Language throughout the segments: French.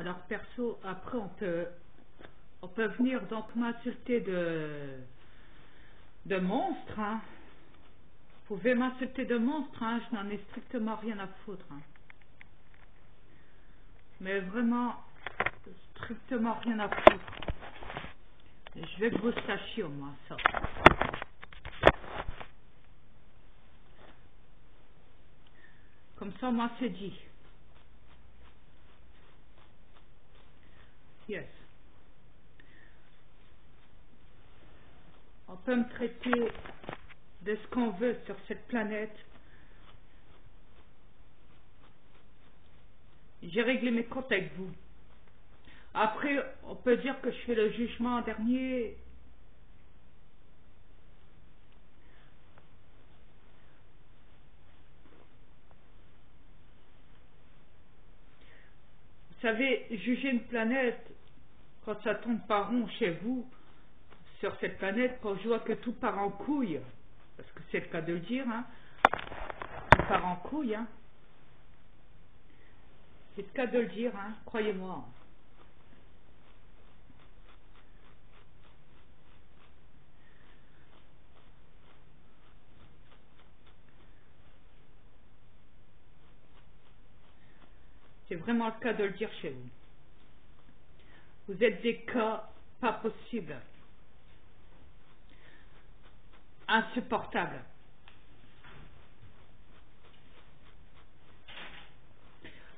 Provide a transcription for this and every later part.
Alors perso, après on peut venir donc m'insulter de monstre, hein. Vous pouvez m'insulter de monstre, hein, je n'en ai strictement rien à foutre, hein. Mais vraiment, strictement rien à foutre. Et je vais que vous sachiez au moins ça. Comme ça, moi, c'est dit. Yes. On peut me traiter de ce qu'on veut sur cette planète. J'ai réglé mes comptes avec vous. Après, on peut dire que je fais le jugement en dernier. Vous savez, juger une planète, quand ça tombe pas rond chez vous, sur cette planète, quand je vois que tout part en couille, parce que c'est le cas de le dire, hein, tout part en couille, hein, c'est le cas de le dire, hein, croyez-moi. C'est vraiment le cas de le dire chez vous. Vous êtes des cas pas possibles, insupportables.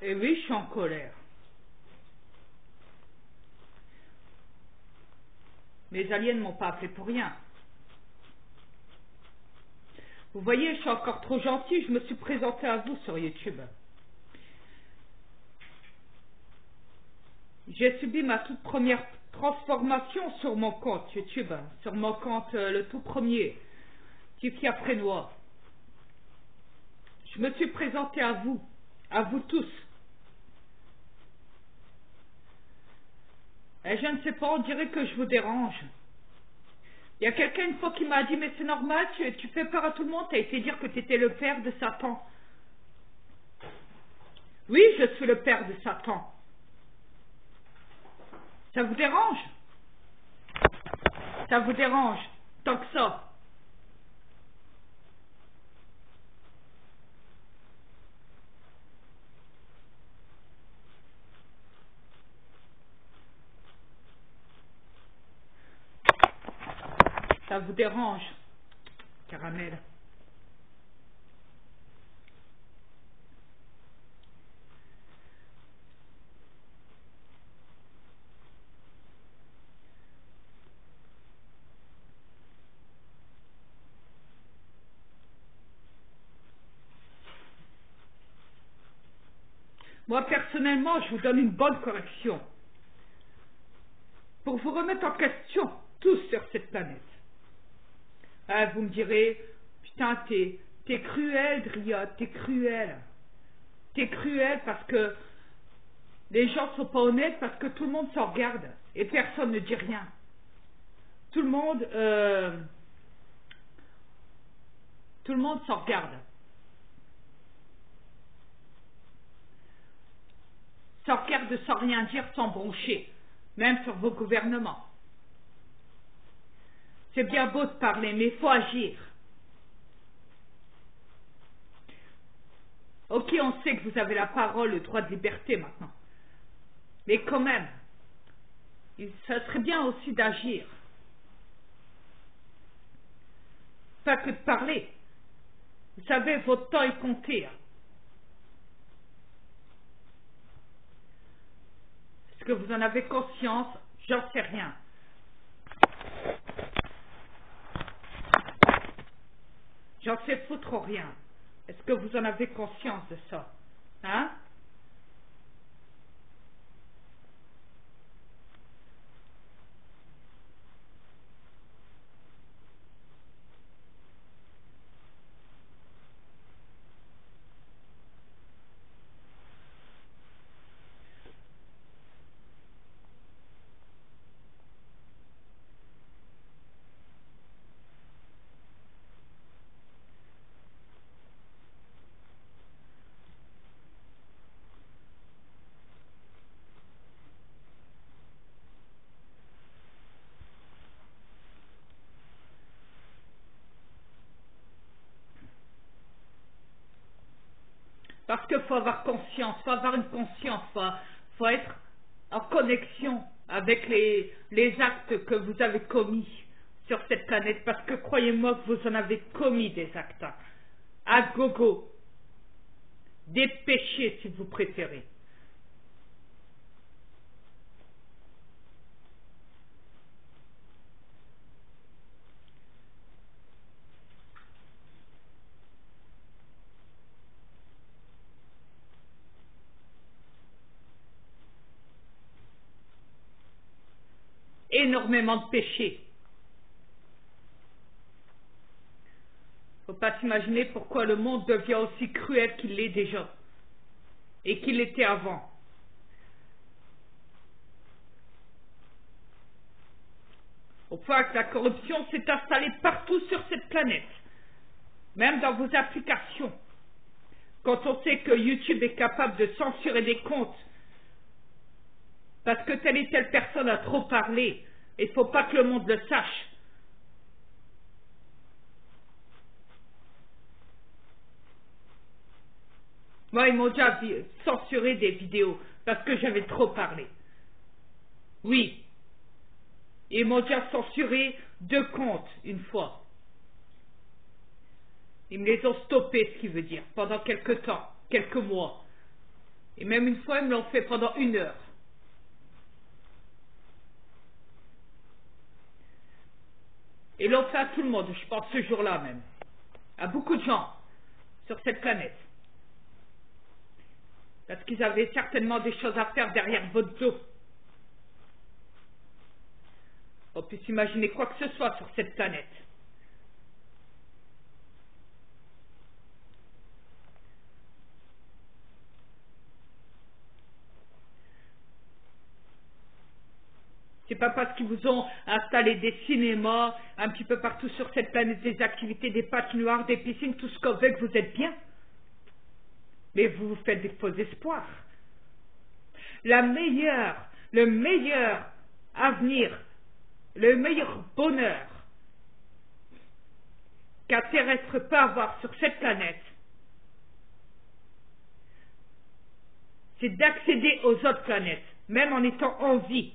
Et oui, je suis en colère. Mes aliens ne m'ont pas appelé pour rien. Vous voyez, je suis encore trop gentil, je me suis présenté à vous sur YouTube. J'ai subi ma toute première transformation sur mon compte YouTube, sur mon compte le tout premier, Tiffy après Noir. Je me suis présenté à vous tous. Et je ne sais pas, on dirait que je vous dérange. Il y a quelqu'un une fois qui m'a dit, mais c'est normal, tu fais peur à tout le monde, tu as été dire que tu étais le père de Satan. Oui, je suis le père de Satan. Ça vous dérange? Ça vous dérange, tant que ça? Ça vous dérange, caramel? Moi, personnellement, je vous donne une bonne correction. Pour vous remettre en question, tous sur cette planète. Ah, vous me direz, putain, t'es cruel, Dryad, t'es cruel. T'es cruel parce que les gens sont pas honnêtes, parce que tout le monde s'en regarde et personne ne dit rien. Tout le monde s'en regarde. S'en regarde sans rien dire, sans broncher, même sur vos gouvernements. C'est bien beau de parler, mais il faut agir. Ok, on sait que vous avez la parole, le droit de liberté maintenant. Mais quand même, ça serait bien aussi d'agir. Pas que de parler. Vous savez, votre temps est compté. Est-ce que vous en avez conscience? J'en sais rien. J'en sais foutre rien. Est-ce que vous en avez conscience de ça? Hein? Parce qu'il faut avoir conscience, faut avoir une conscience, faut être en connexion avec les actes que vous avez commis sur cette planète. Parce que croyez-moi que vous en avez commis des actes. À gogo. Des péchés si vous préférez. Énormément de péchés. Faut pas s'imaginer pourquoi le monde devient aussi cruel qu'il l'est déjà et qu'il l'était avant. Au point que la corruption s'est installée partout sur cette planète, même dans vos applications. Quand on sait que YouTube est capable de censurer des comptes parce que telle et telle personne a trop parlé, il ne faut pas que le monde le sache. Moi, ils m'ont déjà censuré des vidéos parce que j'avais trop parlé. Oui. Ils m'ont déjà censuré 2 comptes une fois. Ils me les ont stoppés, ce qui veut dire, pendant quelques temps, quelques mois. Et même une fois, ils me l'ont fait pendant 1 heure. Et l'ont fait à tout le monde, je pense, ce jour-là même. À beaucoup de gens sur cette planète. Parce qu'ils avaient certainement des choses à faire derrière votre dos. On peut s'imaginer quoi que ce soit sur cette planète. C'est pas parce qu'ils vous ont installé des cinémas un petit peu partout sur cette planète, des activités, des patinoires, des piscines, tout ce qu'on veut, que vous êtes bien. Mais vous vous faites des faux espoirs. Le meilleur avenir, le meilleur bonheur qu'un terrestre peut avoir sur cette planète, c'est d'accéder aux autres planètes, même en étant en vie.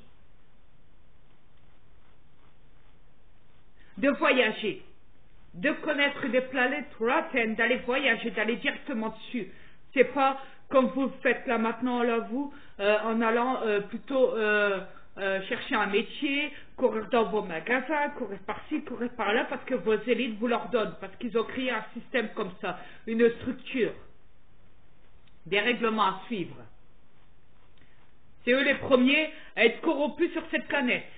De voyager, de connaître des planètes lointaines, d'aller voyager, d'aller directement dessus. C'est pas comme vous le faites là maintenant, là vous, en allant plutôt chercher un métier, courir dans vos magasins, courir par-ci, courir par-là, parce que vos élites vous leur donnent, parce qu'ils ont créé un système comme ça, une structure, des règlements à suivre. C'est eux les premiers à être corrompus sur cette planète.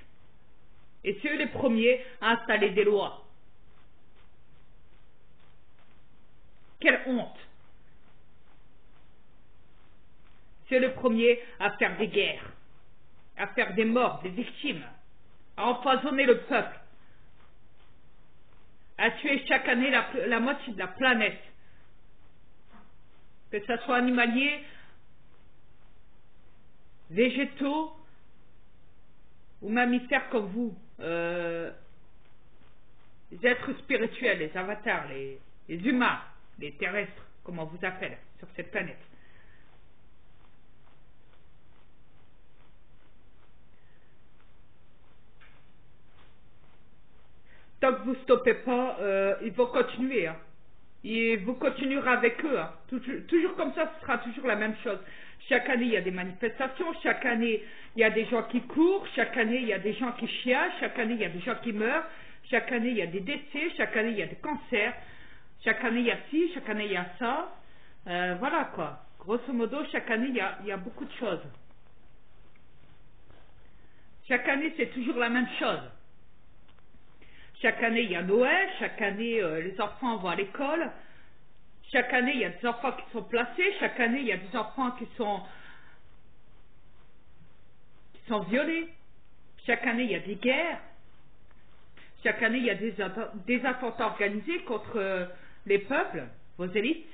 Et c'est eux les premiers à installer des lois. Quelle honte! C'est le premier à faire des guerres, à faire des morts, des victimes, à empoisonner le peuple, à tuer chaque année la moitié de la planète, que ce soit animalier, végétaux ou mammifères comme vous, les êtres spirituels, les avatars, les humains, les terrestres, comme on vous appelle sur cette planète. Tant que vous ne stoppez pas, ils vont continuer. Hein. Et vous continuerez avec eux. Hein. Toujours comme ça, ce sera toujours la même chose. Chaque année, il y a des manifestations. Chaque année, il y a des gens qui courent. Chaque année, il y a des gens qui chialent. Chaque année, il y a des gens qui meurent. Chaque année, il y a des décès. Chaque année, il y a des cancers. Chaque année, il y a ci. Chaque année, il y a ça. Voilà quoi. Grosso modo, chaque année, il y a beaucoup de choses. Chaque année, c'est toujours la même chose. Chaque année, il y a Noël. Chaque année, les enfants vont à l'école. Chaque année, il y a des enfants qui sont placés. Chaque année, il y a des enfants qui sont violés. Chaque année, il y a des guerres. Chaque année, il y a des attentats organisés contre les peuples, vos élites,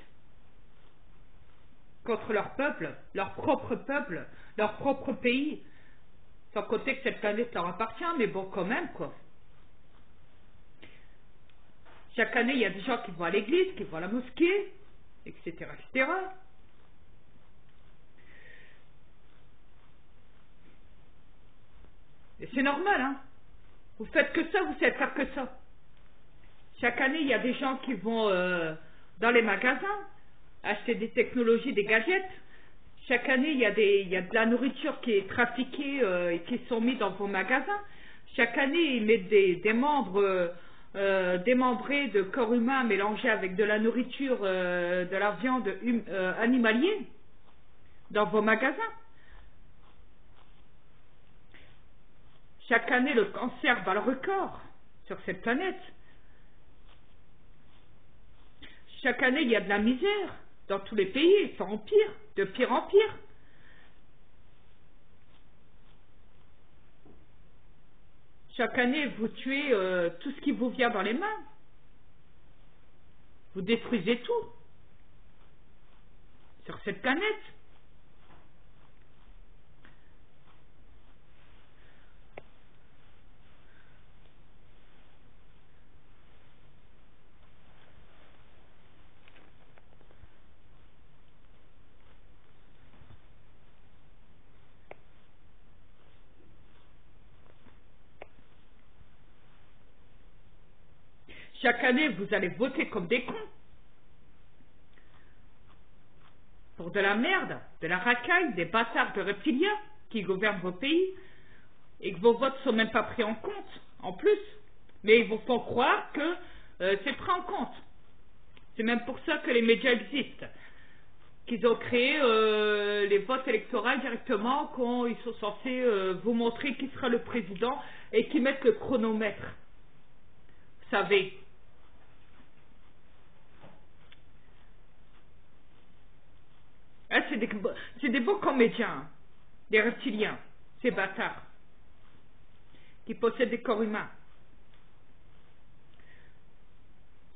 contre leur peuple, leur propre pays. Sans compter que cette planète leur appartient, mais bon, quand même, quoi. Chaque année, il y a des gens qui vont à l'église, qui vont à la mosquée, etc., etc. C'est normal, hein. Vous faites que ça, vous savez faire que ça. Chaque année, il y a des gens qui vont dans les magasins acheter des technologies, des gadgets. Chaque année, il y a de la nourriture qui est trafiquée et qui sont mis dans vos magasins. Chaque année, ils mettent des membres démembrés de corps humains mélangés avec de la nourriture, de la viande animalière dans vos magasins. Chaque année, le cancer bat le record sur cette planète. Chaque année, il y a de la misère dans tous les pays, ça empire, de pire en pire. Chaque année, vous tuez tout ce qui vous vient dans les mains. Vous détruisez tout sur cette planète. Chaque année, vous allez voter comme des cons. Pour de la merde, de la racaille, des bâtards de reptiliens qui gouvernent vos pays et que vos votes ne sont même pas pris en compte, en plus. Mais ils vous font croire que c'est pris en compte. C'est même pour ça que les médias existent. Qu'ils ont créé les votes électoraux directement quand ils sont censés vous montrer qui sera le président et qui mettent le chronomètre. Vous savez. Hein, c'est des beaux comédiens, hein, des reptiliens, ces bâtards, qui possèdent des corps humains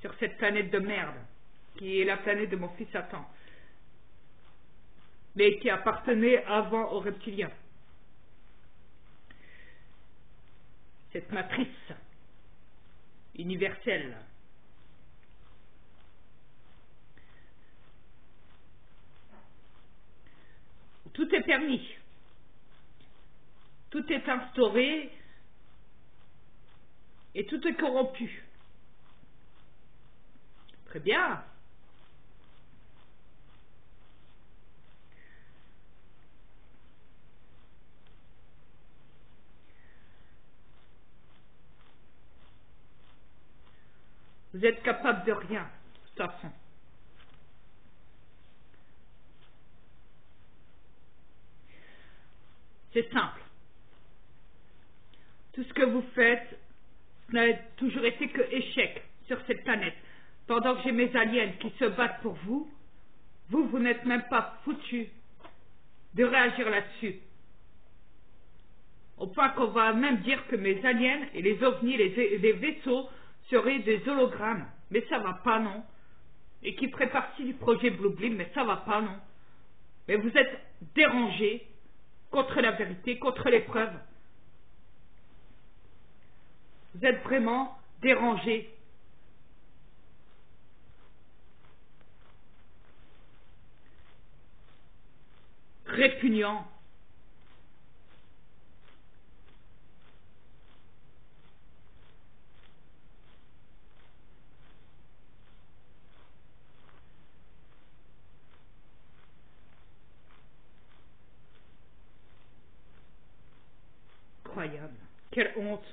sur cette planète de merde, qui est la planète de mon fils Satan, mais qui appartenait avant aux reptiliens. Cette matrice universelle. Tout est permis. Tout est instauré et tout est corrompu. Très bien. Vous êtes capable de rien, de toute façon. C'est simple. Tout ce que vous faites n'a toujours été que échec sur cette planète. Pendant que j'ai mes aliens qui se battent pour vous, vous n'êtes même pas foutus de réagir là-dessus. Au point qu'on va même dire que mes aliens et les ovnis, les vaisseaux seraient des hologrammes. Mais ça va pas, non. Et qui ferait partie du projet Blue Beam, mais ça va pas, non. Mais vous êtes dérangés contre la vérité, contre les preuves. Vous êtes vraiment dérangés. Répugnants. Incroyable. Quelle honte.